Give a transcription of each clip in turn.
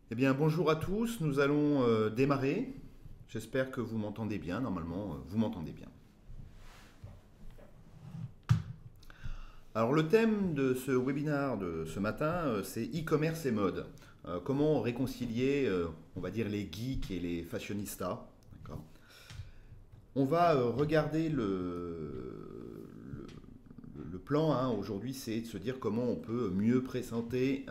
Eh bien, bonjour à tous, nous allons démarrer. J'espère que vous m'entendez bien, normalement, vous m'entendez bien. Alors, le thème de ce webinaire de ce matin, c'est e-commerce et mode. Comment réconcilier, on va dire, les geeks et les fashionistas. D'accord. On va regarder le plan hein, aujourd'hui, c'est de se dire comment on peut mieux présenter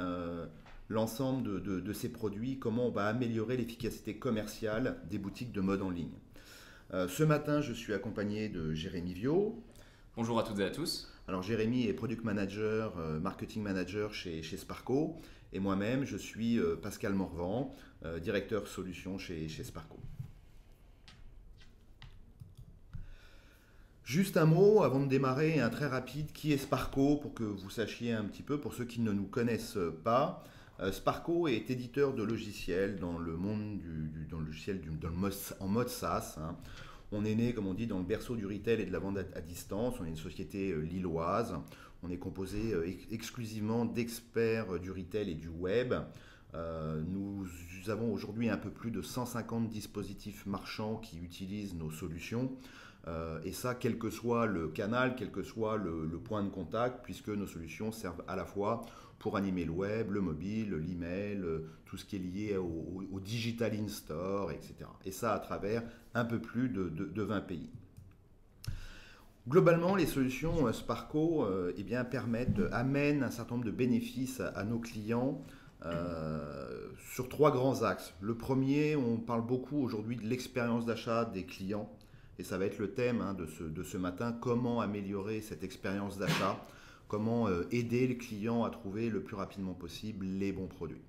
l'ensemble de ces produits, comment on va améliorer l'efficacité commerciale des boutiques de mode en ligne. Ce matin, je suis accompagné de Jérémy Viau. Bonjour à toutes et à tous. Alors Jérémy est product manager, marketing manager chez Sparco, et moi-même je suis Pascal Morvan, directeur solution chez Sparco. Juste un mot avant de démarrer, un très rapide, qui est Sparco pour que vous sachiez un petit peu, pour ceux qui ne nous connaissent pas. Sparco est éditeur de logiciels dans le monde dans le logiciel en mode SaaS. Hein. On est né, comme on dit, dans le berceau du retail et de la vente à distance. On est une société lilloise. On est composé exclusivement d'experts du retail et du web. Nous avons aujourd'hui un peu plus de 150 dispositifs marchands qui utilisent nos solutions. Et ça, quel que soit le canal, quel que soit le point de contact, puisque nos solutions servent à la fois pour animer le web, le mobile, l'email, tout ce qui est lié au digital in-store, etc. Et ça à travers un peu plus de 20 pays. Globalement, les solutions Sparco eh bien, amènent un certain nombre de bénéfices à nos clients sur trois grands axes. Le premier, on parle beaucoup aujourd'hui de l'expérience d'achat des clients. Et ça va être le thème hein, de ce matin, comment améliorer cette expérience d'achat, comment aider le client à trouver le plus rapidement possible les bons produits.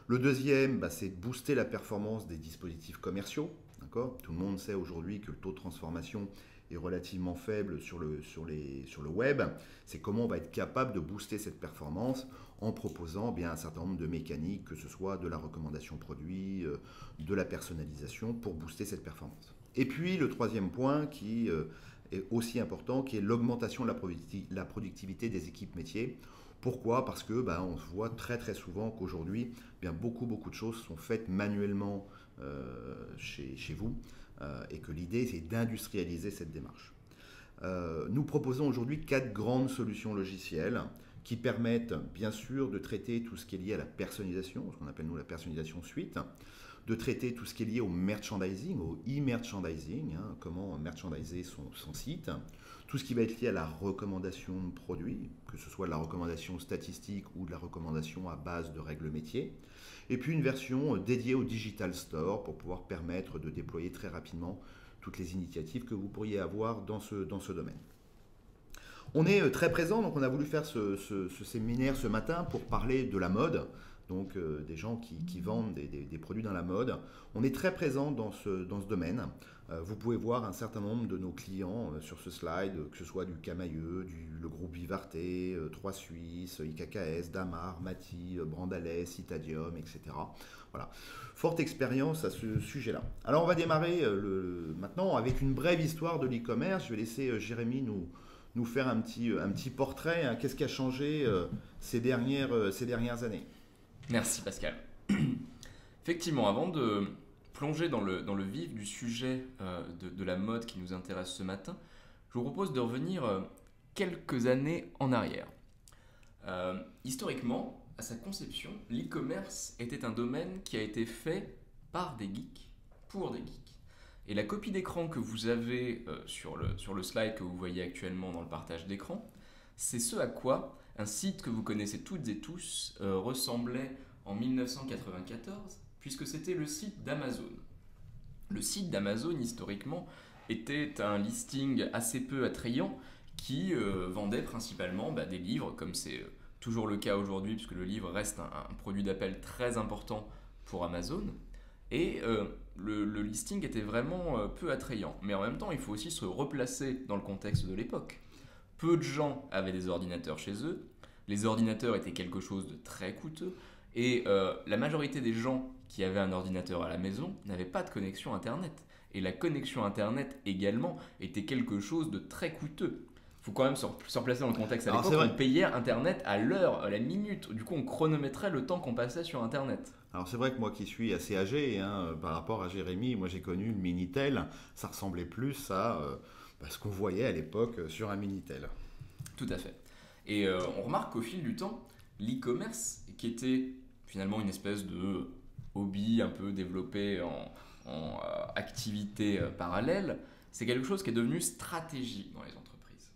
Le deuxième, c'est de booster la performance des dispositifs commerciaux. Tout le monde sait aujourd'hui que le taux de transformation est relativement faible sur le web. C'est comment on va être capable de booster cette performance en proposant bien un certain nombre de mécaniques, que ce soit de la recommandation produit, de la personnalisation, pour booster cette performance. Et puis le troisième point qui est aussi important, qui est l'augmentation de la productivité des équipes métiers. Pourquoi? Parce que on voit très très souvent qu'aujourd'hui, beaucoup de choses sont faites manuellement chez vous et que l'idée c'est d'industrialiser cette démarche. Nous proposons aujourd'hui 4 grandes solutions logicielles qui permettent bien sûr de traiter tout ce qui est lié à la personnalisation, ce qu'on appelle nous la personnalisation suite, de traiter tout ce qui est lié au merchandising, au e-merchandising, hein, comment merchandiser son site, tout ce qui va être lié à la recommandation de produits, que ce soit de la recommandation statistique ou de la recommandation à base de règles métiers, et puis une version dédiée au Digital Store pour pouvoir permettre de déployer très rapidement toutes les initiatives que vous pourriez avoir dans ce domaine. On est très présent, donc on a voulu faire ce séminaire ce matin pour parler de la mode, donc des gens qui vendent des produits dans la mode. On est très présent dans ce domaine. Vous pouvez voir un certain nombre de nos clients sur ce slide, que ce soit du Camailleux, le groupe Vivarté, 3 Suisses, IKKS, Damar, Mati, Brandalais, Citadium, etc. Voilà. Forte expérience à ce sujet-là. Alors on va démarrer maintenant avec une brève histoire de l'e-commerce. Je vais laisser Jérémy nous faire un petit portrait. Hein. Qu'est-ce qui a changé ces dernières années? Merci Pascal. Effectivement, avant de plonger dans le vif du sujet de la mode qui nous intéresse ce matin, je vous propose de revenir quelques années en arrière. Historiquement, à sa conception, l'e-commerce était un domaine qui a été fait par des geeks, pour des geeks. Et la copie d'écran que vous avez sur le slide que vous voyez actuellement dans le partage d'écran, c'est ce à quoi un site que vous connaissez toutes et tous ressemblait en 1994, puisque c'était le site d'Amazon. Le site d'Amazon, historiquement, était un listing assez peu attrayant qui vendait principalement des livres, comme c'est toujours le cas aujourd'hui, puisque le livre reste un produit d'appel très important pour Amazon. Et le listing était vraiment peu attrayant. Mais en même temps, il faut aussi se replacer dans le contexte de l'époque. Peu de gens avaient des ordinateurs chez eux. Les ordinateurs étaient quelque chose de très coûteux. Et la majorité des gens qui avaient un ordinateur à la maison n'avaient pas de connexion Internet. Et la connexion Internet également était quelque chose de très coûteux. Il faut quand même se replacer dans le contexte. À Alors, l'époque, c'est on vrai. payait Internet à l'heure, à la minute. Du coup, on chronométrait le temps qu'on passait sur Internet. Alors c'est vrai que moi qui suis assez âgé, hein, par rapport à Jérémy, moi j'ai connu le Minitel, ça ressemblait plus à ce qu'on voyait à l'époque sur un Minitel. Tout à fait. Et on remarque qu'au fil du temps, l'e-commerce, qui était finalement une espèce de hobby un peu développé en activité parallèle, c'est quelque chose qui est devenu stratégique dans les entreprises.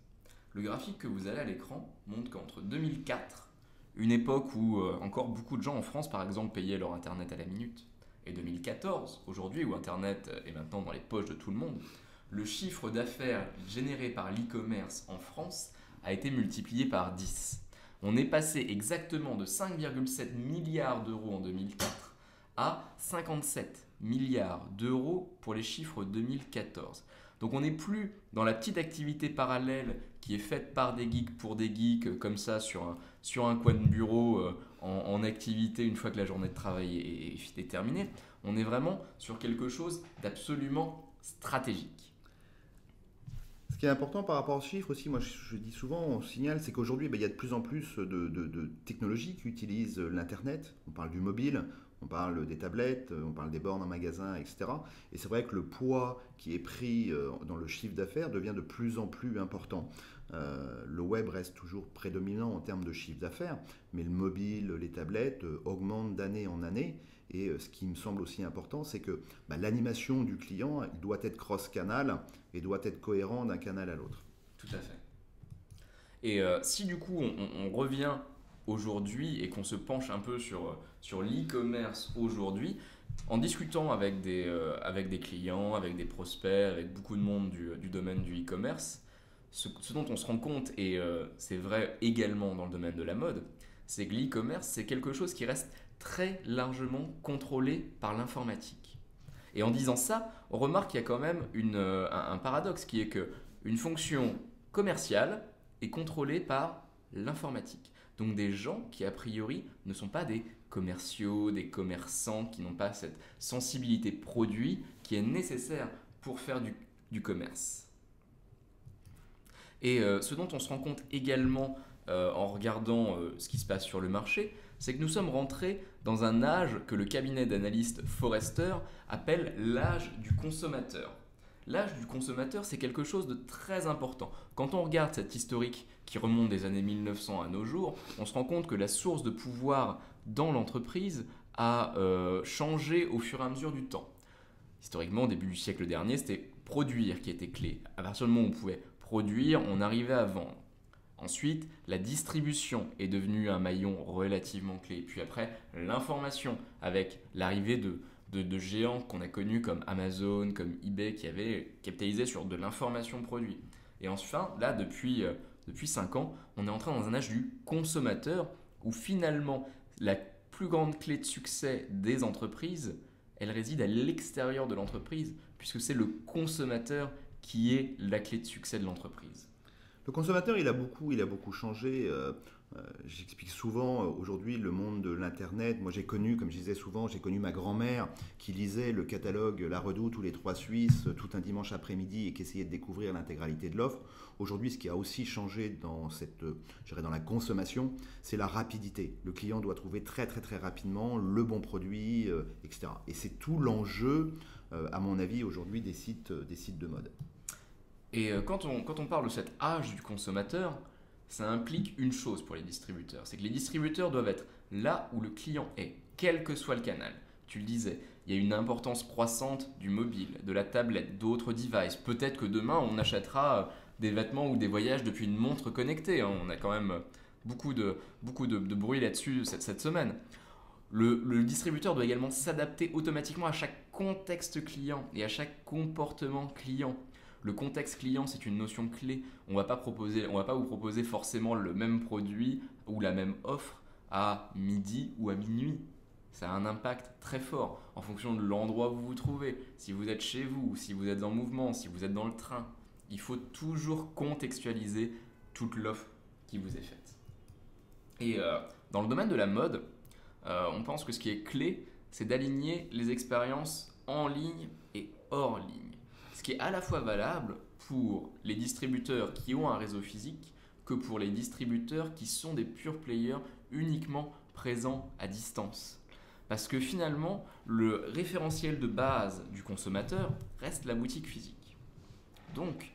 Le graphique que vous avez à l'écran montre qu'entre 2004, une époque où encore beaucoup de gens en France, par exemple, payaient leur Internet à la minute, et 2014, aujourd'hui où Internet est maintenant dans les poches de tout le monde, le chiffre d'affaires généré par l'e-commerce en France a été multiplié par 10. On est passé exactement de 5,7 milliards d'euros en 2004 à 57 milliards d'euros pour les chiffres 2014. Donc on n'est plus dans la petite activité parallèle qui est faite par des geeks pour des geeks, comme ça sur un coin de bureau en activité une fois que la journée de travail est terminée. On est vraiment sur quelque chose d'absolument stratégique. Ce qui est important par rapport aux chiffres aussi, moi je dis souvent, on signale, c'est qu'aujourd'hui il y a de plus en plus de technologies qui utilisent l'Internet. On parle du mobile, on parle des tablettes, on parle des bornes en magasin, etc. Et c'est vrai que le poids qui est pris dans le chiffre d'affaires devient de plus en plus important. Le web reste toujours prédominant en termes de chiffre d'affaires, mais le mobile, les tablettes augmentent d'année en année. Et ce qui me semble aussi important, c'est que l'animation du client il doit être cross-canal et doit être cohérent d'un canal à l'autre. Tout à fait. Et si du coup on revient aujourd'hui et qu'on se penche un peu sur l'e-commerce aujourd'hui, en discutant avec des clients, avec des prospects, avec beaucoup de monde du domaine du e-commerce, ce dont on se rend compte, et c'est vrai également dans le domaine de la mode, c'est que l'e-commerce, c'est quelque chose qui reste très largement contrôlé par l'informatique. Et en disant ça, on remarque qu'il y a quand même un paradoxe qui est qu'une fonction commerciale est contrôlée par l'informatique. Donc des gens qui a priori ne sont pas des commerciaux, des commerçants, qui n'ont pas cette sensibilité produit qui est nécessaire pour faire du commerce. Et ce dont on se rend compte également en regardant ce qui se passe sur le marché, c'est que nous sommes rentrés dans un âge que le cabinet d'analystes Forrester appelle l'âge du consommateur. L'âge du consommateur, c'est quelque chose de très important. Quand on regarde cette historique qui remonte des années 1900 à nos jours, on se rend compte que la source de pouvoir dans l'entreprise a changé au fur et à mesure du temps. Historiquement, au début du siècle dernier, c'était produire qui était clé. À partir du moment où on pouvait produire, on arrivait à vendre. Ensuite, la distribution est devenue un maillon relativement clé. Puis après, l'information, avec l'arrivée de géants qu'on a connus comme Amazon, comme eBay, qui avaient capitalisé sur de l'information produit. Et enfin, là, depuis 5 ans, on est entré dans un âge du consommateur, où finalement, la plus grande clé de succès des entreprises, elle réside à l'extérieur de l'entreprise, puisque c'est le consommateur qui est la clé de succès de l'entreprise. Le consommateur, il a beaucoup changé. J'explique souvent aujourd'hui le monde de l'Internet. Moi, j'ai connu, comme je disais souvent, j'ai connu ma grand-mère qui lisait le catalogue La Redoute ou Les Trois Suisses tout un dimanche après-midi et qui essayait de découvrir l'intégralité de l'offre. Aujourd'hui, ce qui a aussi changé dans dans la consommation, c'est la rapidité. Le client doit trouver très très très rapidement le bon produit, etc. Et c'est tout l'enjeu, à mon avis, aujourd'hui des sites de mode. Et quand on parle de cet âge du consommateur, ça implique une chose pour les distributeurs, c'est que les distributeurs doivent être là où le client est, quel que soit le canal. Tu le disais, il y a une importance croissante du mobile, de la tablette, d'autres devices. Peut-être que demain, on achètera des vêtements ou des voyages depuis une montre connectée. On a quand même beaucoup de bruit là-dessus cette semaine. Le distributeur doit également s'adapter automatiquement à chaque contexte client et à chaque comportement client. Le contexte client, c'est une notion clé. On ne va pas vous proposer forcément le même produit ou la même offre à midi ou à minuit. Ça a un impact très fort en fonction de l'endroit où vous vous trouvez. Si vous êtes chez vous, si vous êtes en mouvement, si vous êtes dans le train, il faut toujours contextualiser toute l'offre qui vous est faite. Et dans le domaine de la mode, on pense que ce qui est clé, c'est d'aligner les expériences en ligne et hors ligne. Ce Ce qui est à la fois valable pour les distributeurs qui ont un réseau physique que pour les distributeurs qui sont des pure players uniquement présents à distance. Parce que finalement, le référentiel de base du consommateur reste la boutique physique. Donc,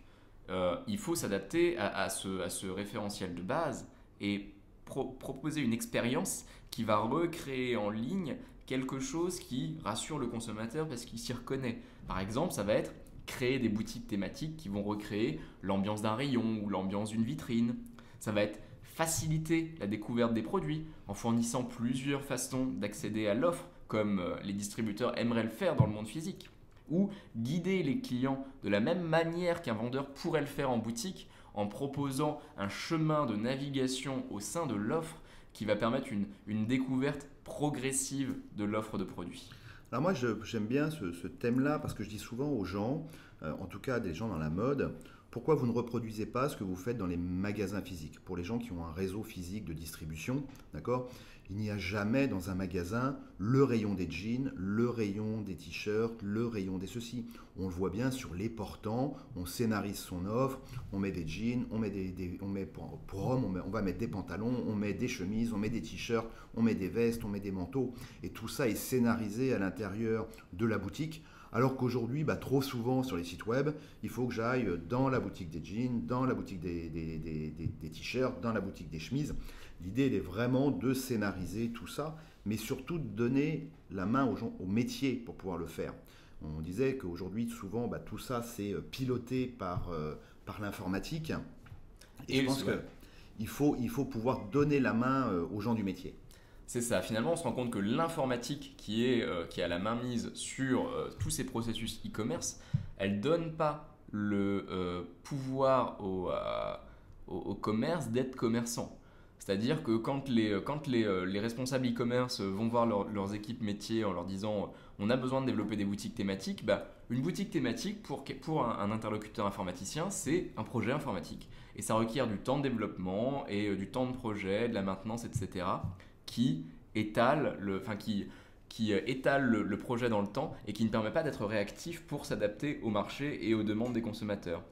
il faut s'adapter à ce référentiel de base et proposer une expérience qui va recréer en ligne quelque chose qui rassure le consommateur parce qu'il s'y reconnaît. Par exemple, ça va être créer des boutiques thématiques qui vont recréer l'ambiance d'un rayon ou l'ambiance d'une vitrine. Ça va être faciliter la découverte des produits en fournissant plusieurs façons d'accéder à l'offre, comme les distributeurs aimeraient le faire dans le monde physique. Ou guider les clients de la même manière qu'un vendeur pourrait le faire en boutique en proposant un chemin de navigation au sein de l'offre qui va permettre une découverte progressive de l'offre de produits. Alors moi, j'aime bien ce thème-là parce que je dis souvent aux gens, en tout cas des gens dans la mode, pourquoi vous ne reproduisez pas ce que vous faites dans les magasins physiques? Pour les gens qui ont un réseau physique de distribution, d'accord? Il n'y a jamais dans un magasin le rayon des jeans, le rayon des t-shirts, le rayon des ceci. On le voit bien sur les portants, on scénarise son offre, on met des jeans, on met pour hommes, on va mettre des pantalons, on met des chemises, on met des t-shirts, on met des vestes, on met des manteaux. Et tout ça est scénarisé à l'intérieur de la boutique. Alors qu'aujourd'hui, trop souvent sur les sites web, il faut que j'aille dans la boutique des jeans, dans la boutique des t-shirts, dans la boutique des chemises. L'idée, elle est vraiment de scénariser tout ça, mais surtout de donner la main aux gens, au métier pour pouvoir le faire. On disait qu'aujourd'hui, souvent, tout ça, c'est piloté par l'informatique. Et je pense qu'il faut pouvoir donner la main aux gens du métier. C'est ça, finalement on se rend compte que l'informatique qui a la main mise sur tous ces processus e-commerce, elle ne donne pas le pouvoir au commerce d'être commerçant. C'est-à-dire que quand les responsables e-commerce vont voir leurs équipes métiers en leur disant on a besoin de développer des boutiques thématiques, une boutique thématique pour un interlocuteur informaticien, c'est un projet informatique. Et ça requiert du temps de développement et du temps de projet, de la maintenance, etc. qui étale le projet dans le temps et qui ne permet pas d'être réactif pour s'adapter au marché et aux demandes des consommateurs.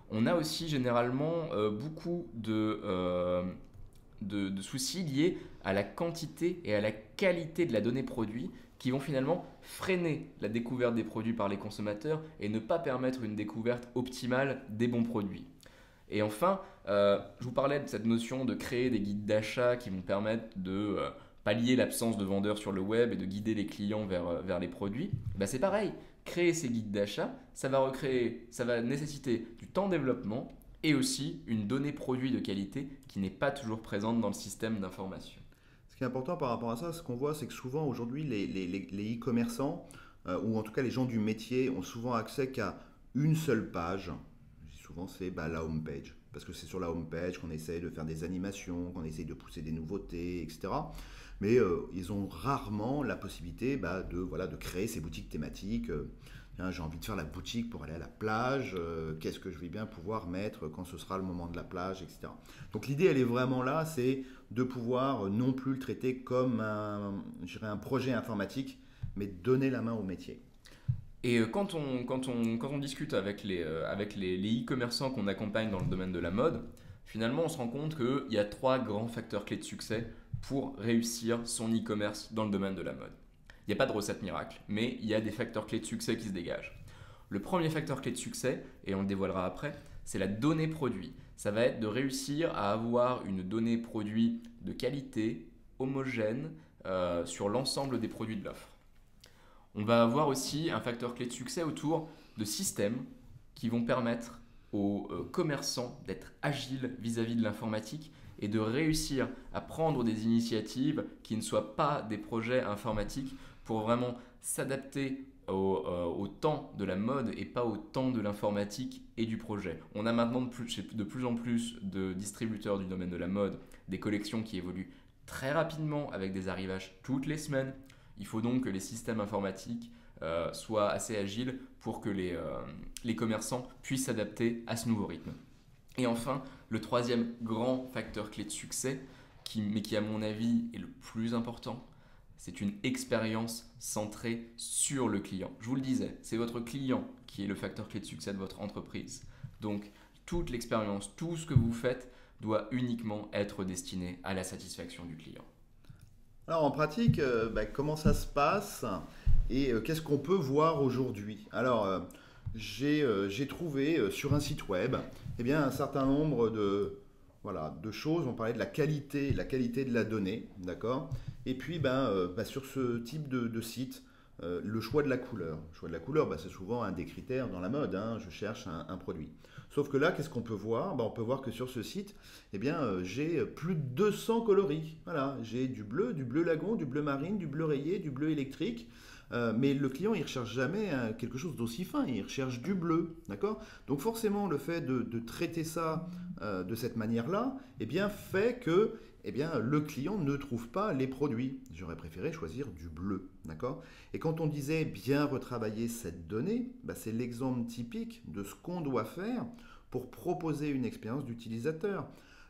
On a aussi généralement beaucoup de soucis liés à la quantité et à la qualité de la donnée produit qui vont finalement freiner la découverte des produits par les consommateurs et ne pas permettre une découverte optimale des bons produits. Et enfin, je vous parlais de cette notion de créer des guides d'achat qui vont permettre de pallier l'absence de vendeurs sur le web et de guider les clients vers les produits. C'est pareil, créer ces guides d'achat, ça va nécessiter du temps de développement et aussi une donnée produit de qualité qui n'est pas toujours présente dans le système d'information. Ce qui est important par rapport à ça, ce qu'on voit, c'est que souvent aujourd'hui, les e-commerçants, ou en tout cas les gens du métier, ont souvent accès qu'à une seule page. Souvent, c'est la home page. Parce que c'est sur la home page qu'on essaie de faire des animations, qu'on essaie de pousser des nouveautés, etc. Mais ils ont rarement la possibilité de créer ces boutiques thématiques. J'ai envie de faire la boutique pour aller à la plage. Qu'est-ce que je vais bien pouvoir mettre quand ce sera le moment de la plage, etc. Donc l'idée, elle est vraiment là, c'est de pouvoir non plus le traiter comme un projet informatique, mais donner la main au métier. Et quand on discute avec les e-commerçants qu'on accompagne dans le domaine de la mode, finalement on se rend compte qu'il y a 3 grands facteurs clés de succès pour réussir son e-commerce dans le domaine de la mode. Il n'y a pas de recette miracle, mais il y a des facteurs clés de succès qui se dégagent. Le premier facteur clé de succès, et on le dévoilera après, c'est la donnée produit. Ça va être de réussir à avoir une donnée produit de qualité, homogène, sur l'ensemble des produits de l'offre. On va avoir aussi un facteur clé de succès autour de systèmes qui vont permettre aux commerçants d'être agiles vis-à-vis de l'informatique et de réussir à prendre des initiatives qui ne soient pas des projets informatiques pour vraiment s'adapter au temps de la mode et pas au temps de l'informatique et du projet. On a maintenant de plus en plus de distributeurs du domaine de la mode, des collections qui évoluent très rapidement avec des arrivages toutes les semaines. Il faut donc que les systèmes informatiques soient assez agiles pour que les commerçants puissent s'adapter à ce nouveau rythme. Et enfin, le troisième grand facteur clé de succès, mais qui à mon avis est le plus important, c'est une expérience centrée sur le client. Je vous le disais, c'est votre client qui est le facteur clé de succès de votre entreprise. Donc, toute l'expérience, tout ce que vous faites doit uniquement être destiné à la satisfaction du client. Alors en pratique, comment ça se passe et qu'est-ce qu'on peut voir aujourd'hui? Alors j'ai trouvé sur un site web eh bien, un certain nombre de choses. On parlait de la qualité de la donnée, d'accord? Et puis sur ce type de site, le choix de la couleur. Le choix de la couleur, c'est souvent un des critères dans la mode, hein. Je cherche un produit. Sauf que là, qu'est-ce qu'on peut voir? On peut voir que sur ce site, eh bien, j'ai plus de 200 coloris. Voilà, j'ai du bleu lagon, du bleu marine, du bleu rayé, du bleu électrique. Mais le client, il ne recherche jamais quelque chose d'aussi fin, il recherche du bleu, d'accord? Donc forcément, le fait de traiter ça de cette manière-là, eh bien, fait que le client ne trouve pas les produits. J'aurais préféré choisir du bleu, d'accord? Et quand on disait bien retravailler cette donnée, c'est l'exemple typique de ce qu'on doit faire pour proposer une expérience d'utilisateur.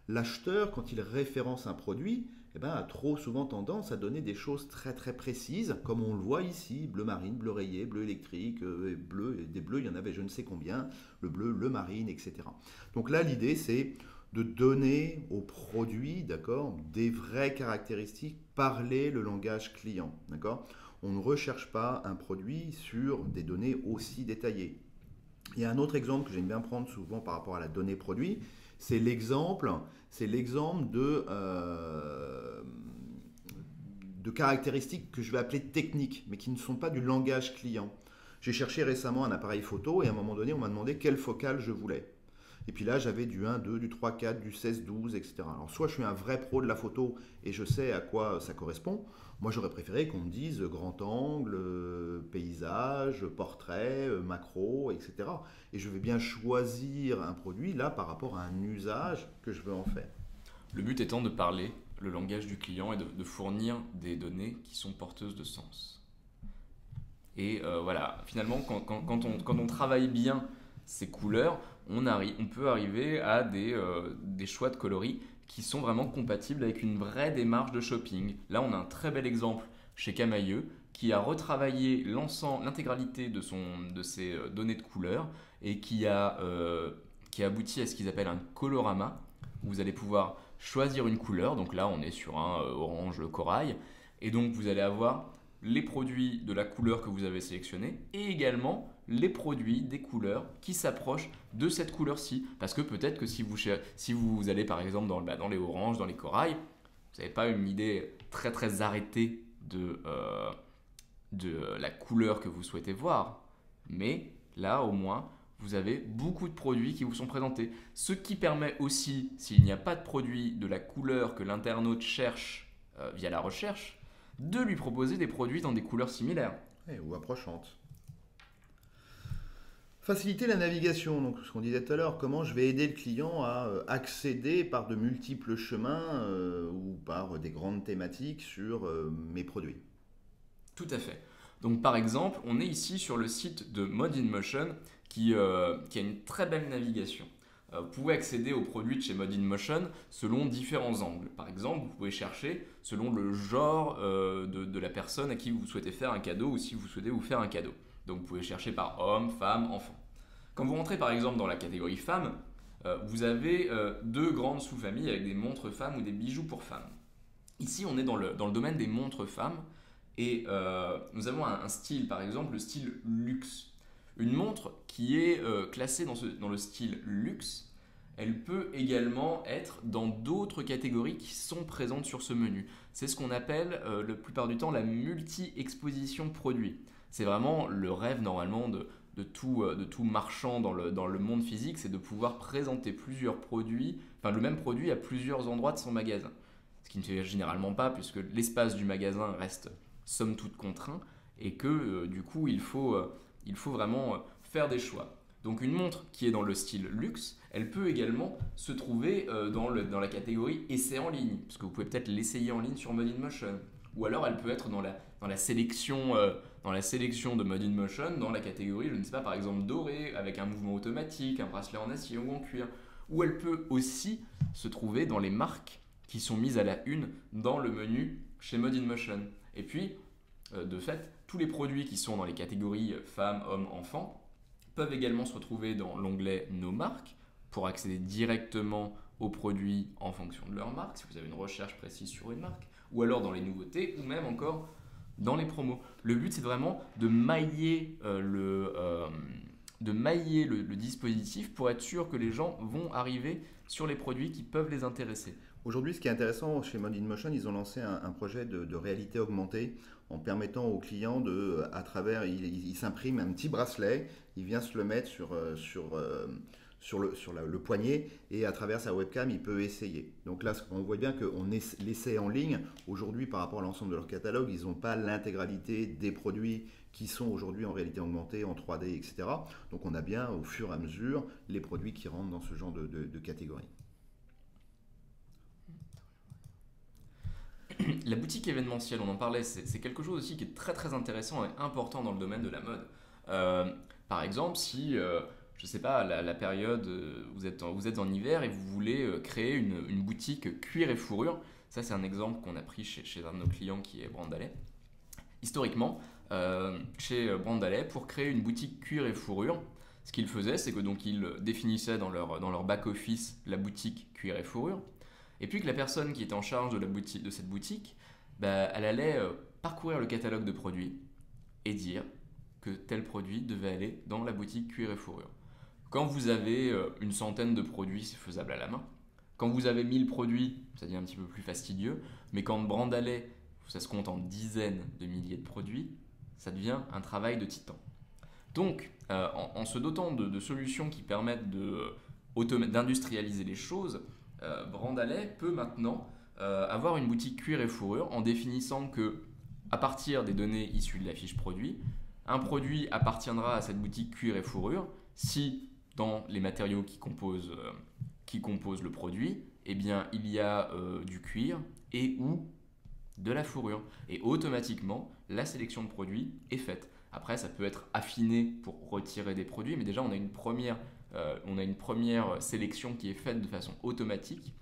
L'acheteur, quand il référence un produit, a trop souvent tendance à donner des choses très très précises, comme on le voit ici, bleu marine, bleu rayé, bleu électrique, bleu, et des bleus, il y en avait je ne sais combien, le bleu, le marine, etc. Donc là, l'idée, c'est de donner au produit, d'accord, des vraies caractéristiques, parler le langage client, d'accord. On ne recherche pas un produit sur des données aussi détaillées. Il y a un autre exemple que j'aime bien prendre souvent par rapport à la donnée produit, c'est l'exemple de caractéristiques que je vais appeler techniques, mais qui ne sont pas du langage client. J'ai cherché récemment un appareil photo et à un moment donné, on m'a demandé quelle focale je voulais. Et puis là, j'avais du 1.2, du 3.4, du 16.12, etc. Alors soit je suis un vrai pro de la photo et je sais à quoi ça correspond. Moi, j'aurais préféré qu'on me dise grand angle, paysage, portrait, macro, etc. Et je vais bien choisir un produit là par rapport à un usage que je veux en faire. Le but étant de parler le langage du client et de fournir des données qui sont porteuses de sens. Et voilà, finalement, quand on travaille bien ces couleurs, on peut arriver à des choix de coloris qui sont vraiment compatibles avec une vraie démarche de shopping. Là, on a un très bel exemple chez Camailleux qui a retravaillé l'intégralité de ses données de couleurs et qui a abouti à ce qu'ils appellent un colorama. Où vous allez pouvoir choisir une couleur. Donc là, on est sur un orange corail. Et donc, vous allez avoir les produits de la couleur que vous avez sélectionnée et également les produits des couleurs qui s'approchent de cette couleur-ci. Parce que peut-être que si vous allez par exemple dans les oranges, dans les corails, vous n'avez pas une idée très très arrêtée de la couleur que vous souhaitez voir. Mais là, au moins, vous avez beaucoup de produits qui vous sont présentés. Ce qui permet aussi, s'il n'y a pas de produit de la couleur que l'internaute cherche via la recherche, de lui proposer des produits dans des couleurs similaires. Ou approchantes. Faciliter la navigation, donc ce qu'on disait tout à l'heure, comment je vais aider le client à accéder par de multiples chemins ou par des grandes thématiques sur mes produits. Tout à fait. Donc par exemple, on est ici sur le site de Mode in Motion qui a une très belle navigation. Vous pouvez accéder aux produits de chez Mode in Motion selon différents angles. Par exemple, vous pouvez chercher selon le genre de la personne à qui vous souhaitez faire un cadeau ou si vous souhaitez vous faire un cadeau. Donc vous pouvez chercher par homme, femme, enfant. Quand vous rentrez par exemple dans la catégorie femme, vous avez deux grandes sous-familles avec des montres femmes ou des bijoux pour femmes. Ici, on est dans le domaine des montres femmes et nous avons un style, par exemple le style luxe. Une montre qui est classée dans le style luxe, elle peut également être dans d'autres catégories qui sont présentes sur ce menu. C'est ce qu'on appelle la plupart du temps la multi-exposition produit. C'est vraiment le rêve normalement de tout marchand dans le monde physique, c'est de pouvoir présenter plusieurs produits, enfin le même produit à plusieurs endroits de son magasin. Ce qui ne fait généralement pas puisque l'espace du magasin reste somme toute contraint et que du coup il faut vraiment faire des choix. Donc une montre qui est dans le style luxe, elle peut également se trouver dans la catégorie essai en ligne, parce que vous pouvez peut-être l'essayer en ligne sur Mode in Motion. Ou alors elle peut être dans la sélection de Mode in Motion, dans la catégorie, je ne sais pas, par exemple doré, avec un mouvement automatique, un bracelet en acier ou en cuir. Ou elle peut aussi se trouver dans les marques qui sont mises à la une dans le menu chez Mode in Motion. Et puis, de fait, tous les produits qui sont dans les catégories femmes, hommes, enfants peuvent également se retrouver dans l'onglet Nos marques pour accéder directement aux produits en fonction de leur marque, si vous avez une recherche précise sur une marque, ou alors dans les nouveautés, ou même encore dans les promos. Le but, c'est vraiment de mailler le dispositif pour être sûr que les gens vont arriver sur les produits qui peuvent les intéresser. Aujourd'hui, ce qui est intéressant chez Mode in Motion, ils ont lancé un projet de réalité augmentée en permettant aux clients à travers, il s'imprime un petit bracelet, il vient se le mettre sur le poignet et à travers sa webcam, il peut essayer. Donc là, on voit bien qu'on l'essaie en ligne. Aujourd'hui, par rapport à l'ensemble de leur catalogue, ils n'ont pas l'intégralité des produits qui sont aujourd'hui en réalité augmentée, en 3D, etc. Donc on a bien, au fur et à mesure, les produits qui rentrent dans ce genre de catégorie. La boutique événementielle, on en parlait, c'est quelque chose aussi qui est très très intéressant et important dans le domaine de la mode. Par exemple, si, je ne sais pas, la période, vous êtes en hiver et vous voulez créer une boutique cuir et fourrure, ça c'est un exemple qu'on a pris chez un de nos clients qui est Brandalais. Historiquement, chez Brandalais, pour créer une boutique cuir et fourrure, ce qu'ils faisaient, c'est que donc ils définissaient dans leur back-office la boutique cuir et fourrure, et puis que la personne qui était en charge de cette boutique, elle allait parcourir le catalogue de produits et dire que tel produit devait aller dans la boutique cuir et fourrure. Quand vous avez une centaine de produits, c'est faisable à la main. Quand vous avez 1000 produits, ça devient un petit peu plus fastidieux. Mais quand Brandalais, ça se compte en dizaines de milliers de produits, ça devient un travail de titan. Donc, en se dotant de solutions qui permettent d'industrialiser les choses, Brandalais peut maintenant avoir une boutique cuir et fourrure en définissant que, à partir des données issues de la fiche produit, un produit appartiendra à cette boutique cuir et fourrure si, dans les matériaux qui composent le produit, eh bien, il y a du cuir et ou de la fourrure. Et automatiquement, la sélection de produits est faite. Après, ça peut être affiné pour retirer des produits, mais déjà, on a une première sélection qui est faite de façon automatique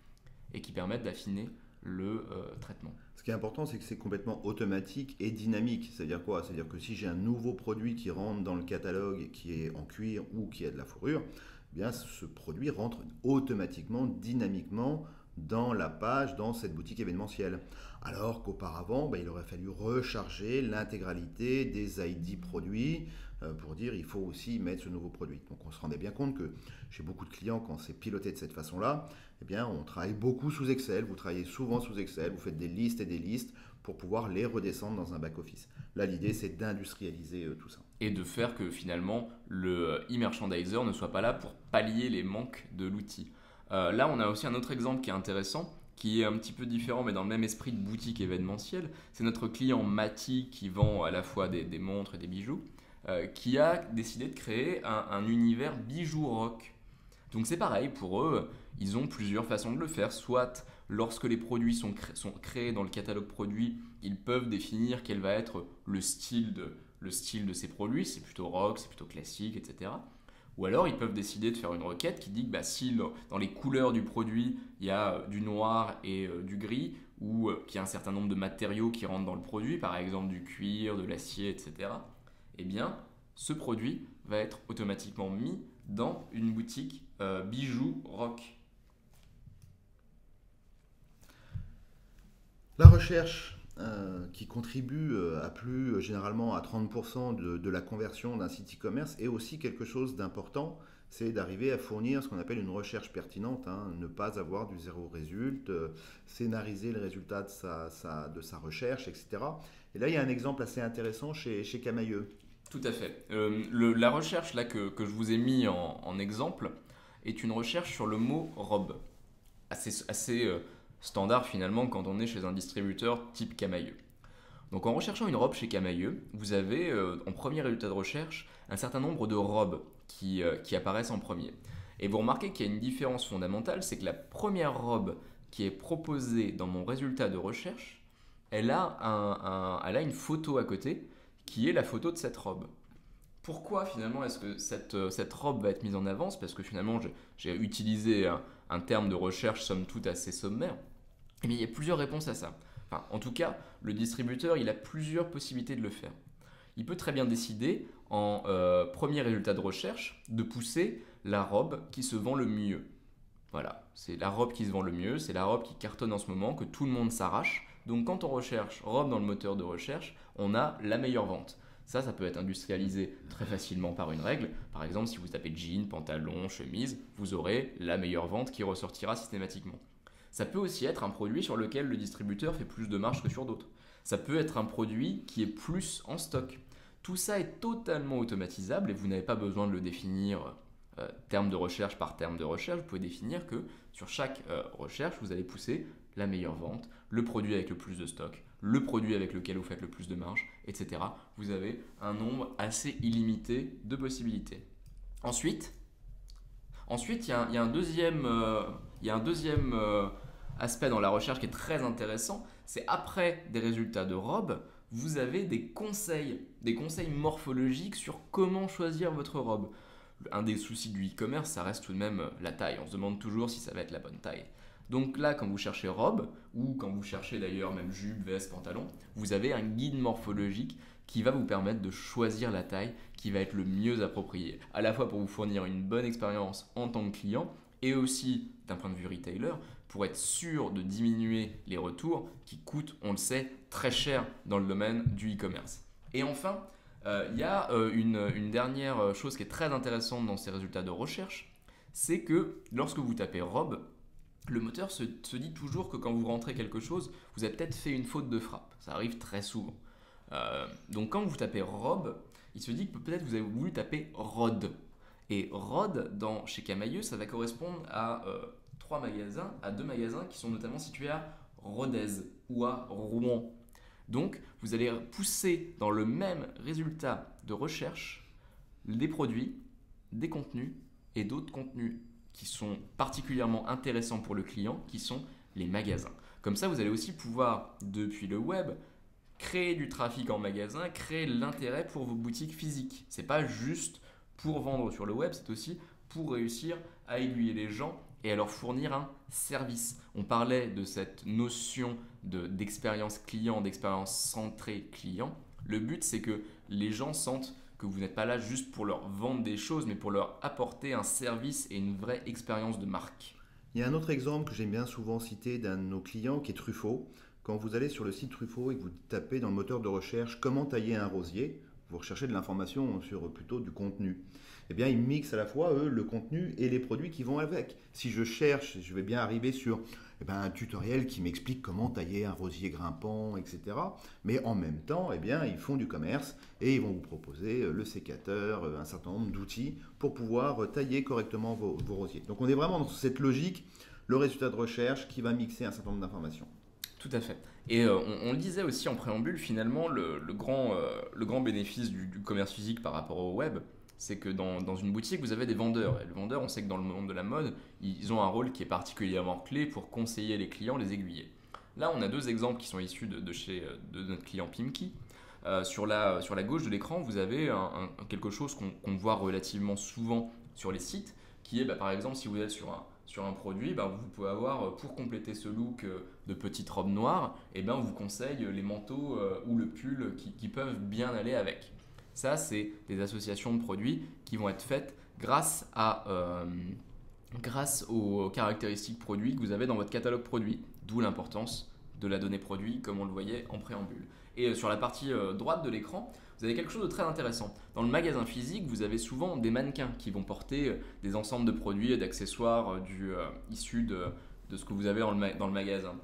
et qui permet d'affiner le traitement. Ce qui est important, c'est que c'est complètement automatique et dynamique. C'est-à-dire quoi? C'est-à-dire que si j'ai un nouveau produit qui rentre dans le catalogue, qui est en cuir ou qui a de la fourrure, eh bien ce produit rentre automatiquement, dynamiquement dans la page, dans cette boutique événementielle. Alors qu'auparavant, il aurait fallu recharger l'intégralité des ID produits pour dire il faut aussi mettre ce nouveau produit. Donc on se rendait bien compte que chez beaucoup de clients, quand c'est piloté de cette façon-là, eh bien on travaille beaucoup sous Excel, vous travaillez souvent sous Excel, vous faites des listes et des listes pour pouvoir les redescendre dans un back-office. Là, l'idée, c'est d'industrialiser tout ça. Et de faire que finalement, le e-merchandiser ne soit pas là pour pallier les manques de l'outil. Là, on a aussi un autre exemple qui est intéressant, qui est un petit peu différent, mais dans le même esprit de boutique événementielle. C'est notre client Mati, qui vend à la fois des montres et des bijoux, qui a décidé de créer un univers bijoux rock. Donc c'est pareil, pour eux, ils ont plusieurs façons de le faire. Soit lorsque les produits sont créés dans le catalogue produit, ils peuvent définir quel va être le style de ces produits. C'est plutôt rock, c'est plutôt classique, etc. Ou alors ils peuvent décider de faire une requête qui dit que si dans les couleurs du produit, il y a du noir et du gris, ou qu'il y a un certain nombre de matériaux qui rentrent dans le produit, par exemple du cuir, de l'acier, etc., eh bien ce produit va être automatiquement mis dans une boutique bijoux rock. La recherche qui contribue à plus généralement à 30% de la conversion d'un site e-commerce est aussi quelque chose d'important, c'est d'arriver à fournir ce qu'on appelle une recherche pertinente, ne pas avoir du zéro résultat, scénariser le résultat de sa recherche, etc. Et là, il y a un exemple assez intéressant chez Camaïeu. Tout à fait. La recherche là, que je vous ai mis en exemple est une recherche sur le mot robe. Assez standard finalement quand on est chez un distributeur type Camaïeu. Donc en recherchant une robe chez Camaïeu, vous avez en premier résultat de recherche un certain nombre de robes qui apparaissent en premier. Et vous remarquez qu'il y a une différence fondamentale, c'est que la première robe qui est proposée dans mon résultat de recherche, elle a une photo à côté qui est la photo de cette robe. Pourquoi finalement est-ce que cette robe va être mise en avant? Parce que finalement j'ai utilisé un terme de recherche somme toute assez sommaire. Et bien, il y a plusieurs réponses à ça. Enfin, en tout cas, le distributeur, il a plusieurs possibilités de le faire. Il peut très bien décider, en premier résultat de recherche, de pousser la robe qui se vend le mieux. Voilà, c'est la robe qui se vend le mieux, c'est la robe qui cartonne en ce moment, que tout le monde s'arrache. Donc quand on recherche robe dans le moteur de recherche, on a la meilleure vente. Ça peut être industrialisé très facilement par une règle. Par exemple, si vous tapez jean, pantalon, chemise, vous aurez la meilleure vente qui ressortira systématiquement. Ça peut aussi être un produit sur lequel le distributeur fait plus de marge que sur d'autres. Ça peut être un produit qui est plus en stock. Tout ça est totalement automatisable et vous n'avez pas besoin de le définir terme de recherche par terme de recherche. Vous pouvez définir que sur chaque recherche, vous allez pousser la meilleure vente, le produit avec le plus de stock, le produit avec lequel vous faites le plus de marge, etc. Vous avez un nombre assez illimité de possibilités. Ensuite, il y a un deuxième, aspect dans la recherche qui est très intéressant. C'est après des résultats de robe, vous avez des conseils morphologiques sur comment choisir votre robe. Un des soucis du e-commerce, ça reste tout de même la taille. On se demande toujours si ça va être la bonne taille. Donc là, quand vous cherchez robe, ou quand vous cherchez d'ailleurs même jupe, veste, pantalon, vous avez un guide morphologique qui va vous permettre de choisir la taille qui va être le mieux approprié, à la fois pour vous fournir une bonne expérience en tant que client, et aussi d'un point de vue retailer, pour être sûr de diminuer les retours qui coûtent, on le sait, très cher dans le domaine du e-commerce. Et enfin, il y a une dernière chose qui est très intéressante dans ces résultats de recherche, c'est que lorsque vous tapez robe, le moteur se dit toujours que quand vous rentrez quelque chose, vous avez peut-être fait une faute de frappe. Ça arrive très souvent. Donc quand vous tapez robe, il se dit que peut-être vous avez voulu taper rod. Et rod, chez Camaïeu, ça va correspondre à deux magasins qui sont notamment situés à Rodez ou à Rouen. Donc, vous allez pousser dans le même résultat de recherche des produits, des contenus et d'autres contenus qui sont particulièrement intéressants pour le client, qui sont les magasins. Comme ça, vous allez aussi pouvoir, depuis le web, créer du trafic en magasin, créer l'intérêt pour vos boutiques physiques. Ce n'est pas juste pour vendre sur le web, c'est aussi pour réussir à aiguiller les gens et à leur fournir un service. On parlait de cette notion d'expérience client, d'expérience centrée client. Le but, c'est que les gens sentent que vous n'êtes pas là juste pour leur vendre des choses, mais pour leur apporter un service et une vraie expérience de marque. Il y a un autre exemple que j'aime bien souvent citer d'un de nos clients qui est Truffaut. Quand vous allez sur le site Truffaut et que vous tapez dans le moteur de recherche comment tailler un rosier, vous recherchez de l'information sur plutôt du contenu. Eh bien, ils mixent à la fois le contenu et les produits qui vont avec. Si je cherche, je vais bien arriver sur un tutoriel qui m'explique comment tailler un rosier grimpant, etc. Mais en même temps, ils font du commerce et ils vont vous proposer le sécateur, un certain nombre d'outils pour pouvoir tailler correctement vos rosiers. Donc, on est vraiment dans cette logique, le résultat de recherche qui va mixer un certain nombre d'informations. Tout à fait. Et on le disait aussi en préambule, finalement, le grand bénéfice du commerce physique par rapport au web, c'est que dans une boutique, vous avez des vendeurs. Et les vendeurs, on sait que dans le monde de la mode, ils ont un rôle qui est particulièrement clé pour conseiller les clients, les aiguiller. Là, on a deux exemples qui sont issus de notre client Pimki. Sur la gauche de l'écran, vous avez quelque chose qu'on voit relativement souvent sur les sites, qui est par exemple si vous êtes sur un produit, vous pouvez avoir, pour compléter ce look de petite robe noire, on vous conseille les manteaux ou le pull qui peuvent bien aller avec. Ça, c'est des associations de produits qui vont être faites grâce aux caractéristiques produits que vous avez dans votre catalogue produit, d'où l'importance de la donnée produit, comme on le voyait en préambule. Et sur la partie droite de l'écran, vous avez quelque chose de très intéressant. Dans le magasin physique, vous avez souvent des mannequins qui vont porter des ensembles de produits et d'accessoires issus de ce que vous avez dans le magasin.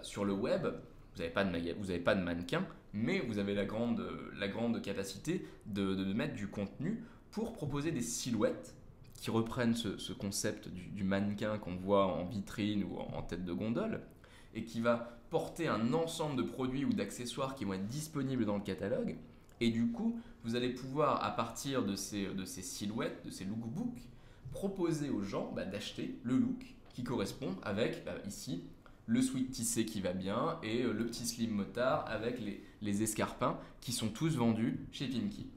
Sur le web, vous n'avez pas de mannequin, mais vous avez la grande capacité de mettre du contenu pour proposer des silhouettes qui reprennent ce concept du mannequin qu'on voit en vitrine ou en tête de gondole et qui va porter un ensemble de produits ou d'accessoires qui vont être disponibles dans le catalogue. Et du coup, vous allez pouvoir, à partir de ces silhouettes, de ces lookbooks, proposer aux gens d'acheter le look qui correspond avec, ici, le sweat tissé qui va bien et le petit slim motard avec les escarpins qui sont tous vendus chez Pimki.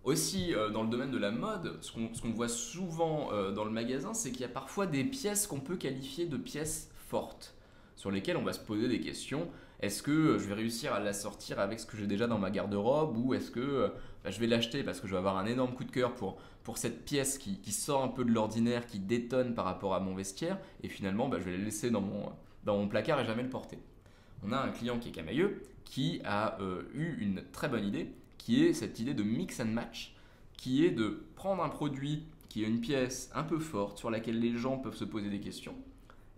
Aussi, dans le domaine de la mode, ce qu'on voit souvent dans le magasin, c'est qu'il y a parfois des pièces qu'on peut qualifier de pièces fortes. sur lesquels on va se poser des questions. Est-ce que je vais réussir à la sortir avec ce que j'ai déjà dans ma garde-robe ou est-ce que je vais l'acheter parce que je vais avoir un énorme coup de cœur pour cette pièce qui sort un peu de l'ordinaire, qui détonne par rapport à mon vestiaire et finalement je vais la laisser dans mon placard et jamais le porter. On a un client qui est camailleux qui a eu une très bonne idée qui est cette idée de mix and match qui est de prendre un produit qui est une pièce un peu forte sur laquelle les gens peuvent se poser des questions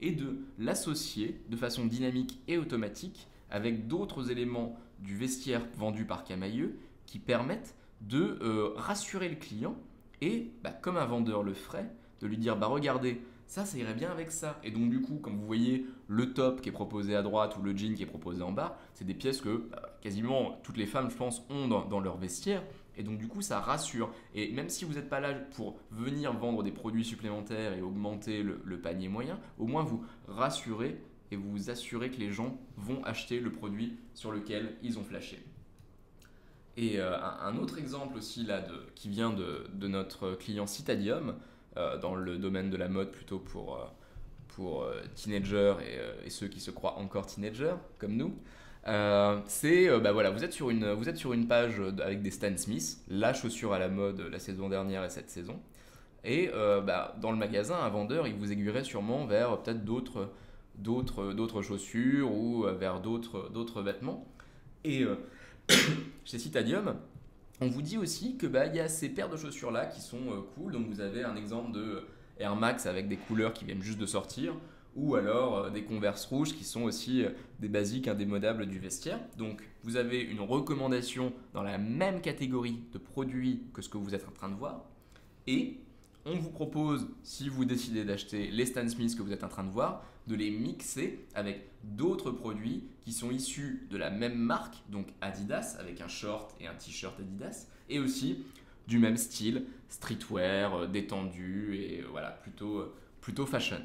et de l'associer de façon dynamique et automatique avec d'autres éléments du vestiaire vendu par Camailleux qui permettent de rassurer le client et, comme un vendeur le ferait, de lui dire regardez, ça irait bien avec ça. Et donc du coup, comme vous voyez, le top qui est proposé à droite ou le jean qui est proposé en bas, c'est des pièces que quasiment toutes les femmes, je pense, ont dans leur vestiaire. Et donc du coup, ça rassure. Et même si vous n'êtes pas là pour venir vendre des produits supplémentaires et augmenter le panier moyen, au moins vous rassurez et vous vous assurez que les gens vont acheter le produit sur lequel ils ont flashé. Et un autre exemple aussi là qui vient de notre client Citadium, dans le domaine de la mode plutôt pour teenagers et ceux qui se croient encore teenagers comme nous. Vous êtes sur une page avec des Stan Smith, la chaussure à la mode la saison dernière et cette saison. Et dans le magasin, un vendeur, il vous aiguillerait sûrement vers peut-être d'autres chaussures ou vers d'autres vêtements. Et chez Citadium, on vous dit aussi que il y a ces paires de chaussures là qui sont cool. Donc vous avez un exemple de Air Max avec des couleurs qui viennent juste de sortir. Ou alors des Converse rouges qui sont aussi des basiques indémodables du vestiaire. Donc vous avez une recommandation dans la même catégorie de produits que ce que vous êtes en train de voir. Et on vous propose, si vous décidez d'acheter les Stan Smith que vous êtes en train de voir, de les mixer avec d'autres produits qui sont issus de la même marque, donc Adidas, avec un short et un t-shirt Adidas, et aussi du même style, streetwear, détendu et voilà, plutôt fashion.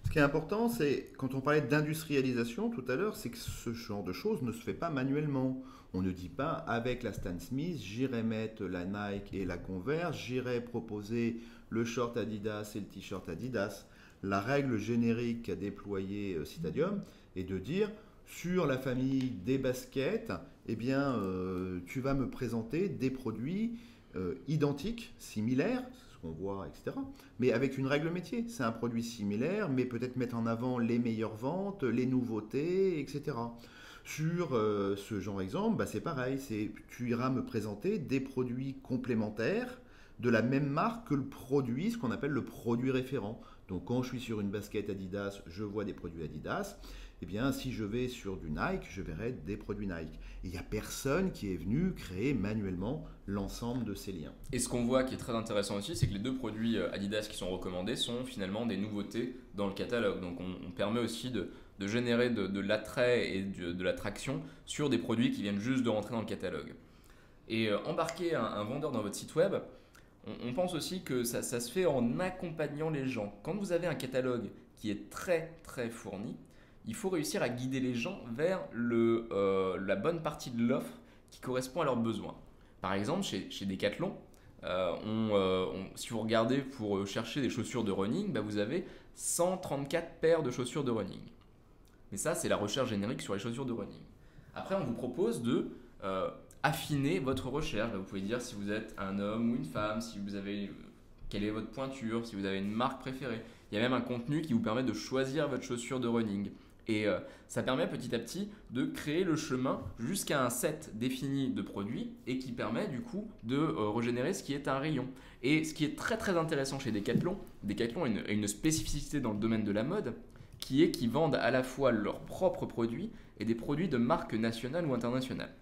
Ce qui est important, c'est, quand on parlait d'industrialisation tout à l'heure, c'est que ce genre de choses ne se fait pas manuellement. On ne dit pas, avec la Stan Smith, j'irai mettre la Nike et la Converse, j'irai proposer le short Adidas et le t-shirt Adidas. La règle générique qu'a déployée Citadium est de dire, sur la famille des baskets, tu vas me présenter des produits identiques, similaires, on voit, etc. Mais avec une règle métier. C'est un produit similaire, mais peut-être mettre en avant les meilleures ventes, les nouveautés, etc. Sur ce genre d'exemple, c'est pareil. Tu iras me présenter des produits complémentaires de la même marque que le produit, ce qu'on appelle le produit référent. Donc quand je suis sur une basket Adidas, je vois des produits Adidas. Si je vais sur du Nike, je verrai des produits Nike. Et il n'y a personne qui est venu créer manuellement l'ensemble de ces liens. Et ce qu'on voit qui est très intéressant aussi, c'est que les deux produits Adidas qui sont recommandés sont finalement des nouveautés dans le catalogue. Donc on permet aussi de générer de l'attrait et de l'attraction sur des produits qui viennent juste de rentrer dans le catalogue. Et embarquer un vendeur dans votre site web, on pense aussi que ça se fait en accompagnant les gens. Quand vous avez un catalogue qui est très très fourni, il faut réussir à guider les gens vers la bonne partie de l'offre qui correspond à leurs besoins. Par exemple, chez Decathlon, si vous regardez pour chercher des chaussures de running, vous avez 134 paires de chaussures de running. Mais ça, c'est la recherche générique sur les chaussures de running. Après, on vous propose de affiner votre recherche. Vous pouvez dire si vous êtes un homme ou une femme, quelle est votre pointure, si vous avez une marque préférée. Il y a même un contenu qui vous permet de choisir votre chaussure de running. Et ça permet petit à petit de créer le chemin jusqu'à un set défini de produits et qui permet du coup de régénérer ce qui est un rayon. Et ce qui est très très intéressant chez Decathlon a une spécificité dans le domaine de la mode qui est qu'ils vendent à la fois leurs propres produits et des produits de marque nationale ou internationale.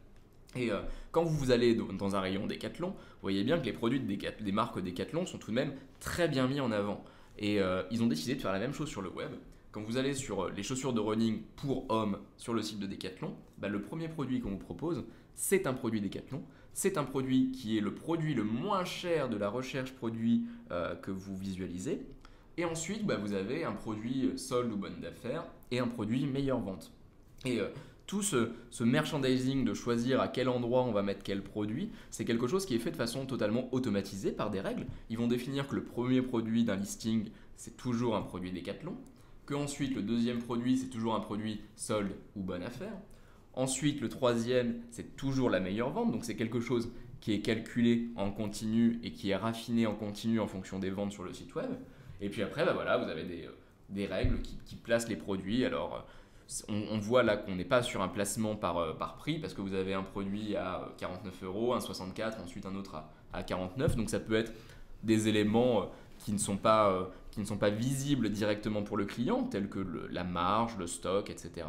Et quand vous allez dans un rayon Decathlon, vous voyez bien que les produits des marques Decathlon sont tout de même très bien mis en avant. Et ils ont décidé de faire la même chose sur le web. Quand vous allez sur les chaussures de running pour hommes sur le site de Decathlon, le premier produit qu'on vous propose, c'est un produit Decathlon. C'est un produit qui est le produit le moins cher de la recherche produit que vous visualisez. Et ensuite, vous avez un produit solde ou bonne d'affaires et un produit meilleure vente. Et tout ce merchandising de choisir à quel endroit on va mettre quel produit, c'est quelque chose qui est fait de façon totalement automatisée par des règles. Ils vont définir que le premier produit d'un listing, c'est toujours un produit Decathlon, Qu'ensuite, le deuxième produit, c'est toujours un produit solde ou bonne affaire. Ensuite, le troisième, c'est toujours la meilleure vente. Donc, c'est quelque chose qui est calculé en continu et qui est raffiné en continu en fonction des ventes sur le site web. Et puis après, bah voilà, vous avez des règles qui placent les produits. Alors, on voit là qu'on n'est pas sur un placement par prix parce que vous avez un produit à 49 euros, un 64, ensuite un autre à 49. Donc, ça peut être des éléments qui ne sont pas visibles directement pour le client, tels que la marge, le stock, etc.,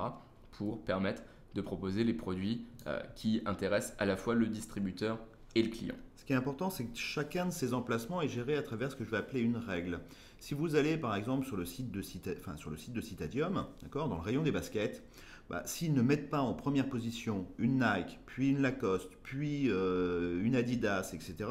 pour permettre de proposer les produits qui intéressent à la fois le distributeur et le client. Ce qui est important, c'est que chacun de ces emplacements est géré à travers ce que je vais appeler une règle. Si vous allez par exemple sur le site de Citadium, d'accord, dans le rayon des baskets, s'ils ne mettent pas en première position une Nike, puis une Lacoste, puis une Adidas, etc.,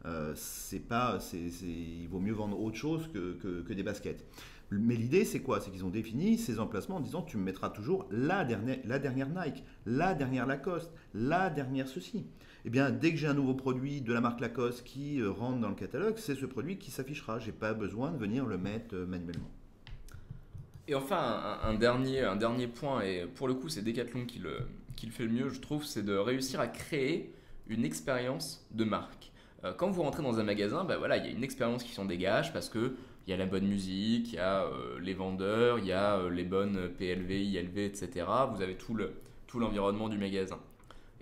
il vaut mieux vendre autre chose que des baskets. Mais l'idée, c'est quoi? C'est qu'ils ont défini ces emplacements en disant tu me mettras toujours la dernière Nike, la dernière Lacoste, la dernière ceci. Eh bien, dès que j'ai un nouveau produit de la marque Lacoste qui rentre dans le catalogue, c'est ce produit qui s'affichera. Je n'ai pas besoin de venir le mettre manuellement. Et enfin, un dernier point, et pour le coup, c'est Decathlon qui le fait le mieux, je trouve, c'est de réussir à créer une expérience de marque. Quand vous rentrez dans un magasin, voilà, il y a une expérience qui s'en dégage parce que il y a la bonne musique, il y a les vendeurs, il y a les bonnes PLV, ILV, etc. Vous avez tout l'environnement du magasin.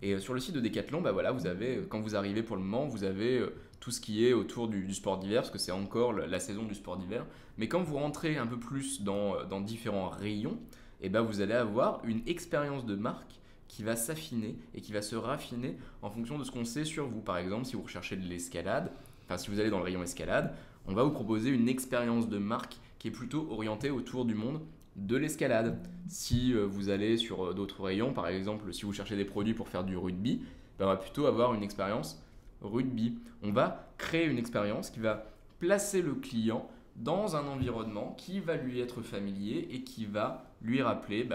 Et sur le site de Decathlon, voilà, vous avez, quand vous arrivez pour le moment, vous avez tout ce qui est autour du sport d'hiver, parce que c'est encore la saison du sport d'hiver. Mais quand vous rentrez un peu plus dans différents rayons, vous allez avoir une expérience de marque qui va s'affiner et qui va se raffiner en fonction de ce qu'on sait sur vous. Par exemple, si vous recherchez de l'escalade, si vous allez dans le rayon escalade, on va vous proposer une expérience de marque qui est plutôt orientée autour du monde de l'escalade. Si vous allez sur d'autres rayons, par exemple, si vous cherchez des produits pour faire du rugby, on va plutôt avoir une expérience rugby. On va créer une expérience qui va placer le client dans un environnement qui va lui être familier et qui va lui rappeler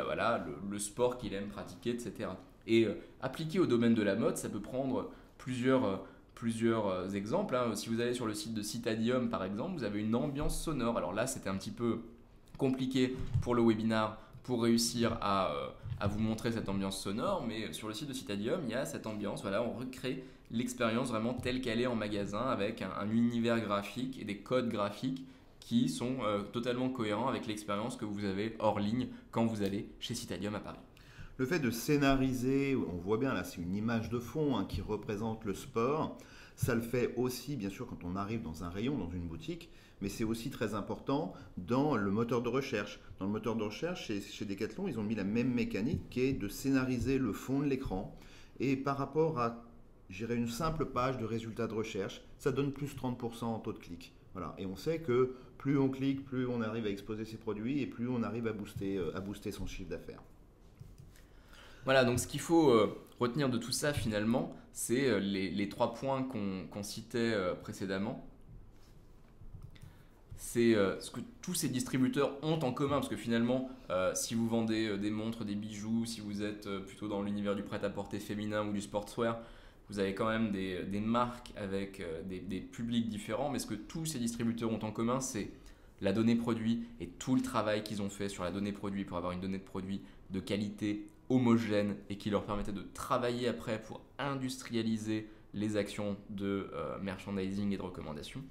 le sport qu'il aime pratiquer, etc. Et appliqué au domaine de la mode, ça peut prendre plusieurs exemples. Si vous allez sur le site de Citadium, par exemple, vous avez une ambiance sonore. Alors là, c'était un petit peu compliqué pour le webinar pour réussir à vous montrer cette ambiance sonore, mais sur le site de Citadium, il y a cette ambiance. Voilà, on recrée l'expérience vraiment telle qu'elle est en magasin avec un univers graphique et des codes graphiques qui sont totalement cohérents avec l'expérience que vous avez hors ligne quand vous allez chez Citadium à Paris. Le fait de scénariser, on voit bien là, c'est une image de fond qui représente le sport. Ça le fait aussi, bien sûr, quand on arrive dans un rayon, dans une boutique, mais c'est aussi très important dans le moteur de recherche. Dans le moteur de recherche, chez Decathlon, ils ont mis la même mécanique qui est de scénariser le fond de l'écran. Et par rapport à, une simple page de résultats de recherche, ça donne plus 30% en taux de clic. Voilà. Et on sait que plus on clique, plus on arrive à exposer ses produits et plus on arrive à booster son chiffre d'affaires. Voilà, donc ce qu'il faut retenir de tout ça finalement, c'est les 3 points qu'on citait précédemment. C'est ce que tous ces distributeurs ont en commun, parce que finalement, si vous vendez des montres, des bijoux, si vous êtes plutôt dans l'univers du prêt-à-porter féminin ou du sportswear, vous avez quand même des marques avec des publics différents, mais ce que tous ces distributeurs ont en commun, c'est la donnée produit et tout le travail qu'ils ont fait sur la donnée produit pour avoir une donnée de produit de qualité homogène et qui leur permettait de travailler après pour industrialiser les actions de merchandising et de recommandation.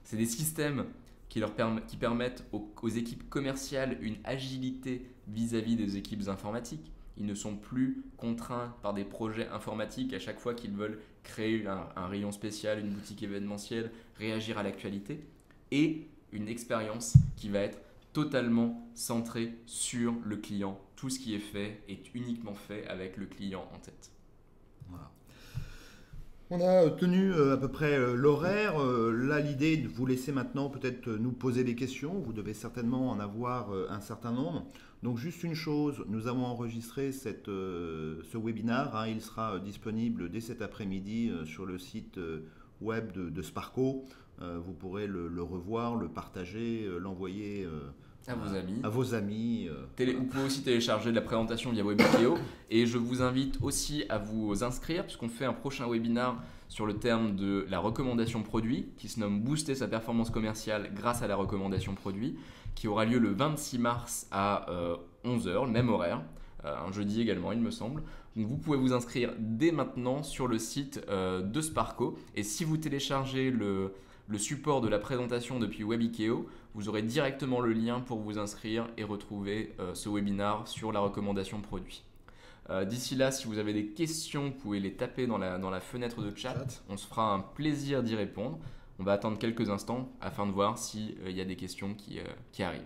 C'est des systèmes qui permettent aux équipes commerciales une agilité vis-à-vis des équipes informatiques. Ils ne sont plus contraints par des projets informatiques à chaque fois qu'ils veulent créer un rayon spécial, une boutique événementielle, réagir à l'actualité. Et une expérience qui va être totalement centrée sur le client. Tout ce qui est fait est uniquement fait avec le client en tête. Voilà. On a tenu à peu près l'horaire. Là, l'idée est de vous laisser maintenant peut-être nous poser des questions. Vous devez certainement en avoir un certain nombre. Donc juste une chose, nous avons enregistré ce webinaire. Il sera disponible dès cet après-midi sur le site web de Sparco. Vous pourrez le revoir, le partager, l'envoyer à vos amis. À vos amis. Vous pouvez aussi télécharger la présentation via Webikeo et je vous invite aussi à vous inscrire puisqu'on fait un prochain webinar sur le terme de la recommandation produit qui se nomme Booster sa performance commerciale grâce à la recommandation produit qui aura lieu le 26 mars à 11h, le même horaire, un jeudi également il me semble. Donc vous pouvez vous inscrire dès maintenant sur le site de Sparko et si vous téléchargez le support de la présentation depuis Webikeo, vous aurez directement le lien pour vous inscrire et retrouver ce webinar sur la recommandation produit. D'ici là, si vous avez des questions, vous pouvez les taper dans la fenêtre de chat. On se fera un plaisir d'y répondre. On va attendre quelques instants afin de voir s'il y a des questions qui arrivent.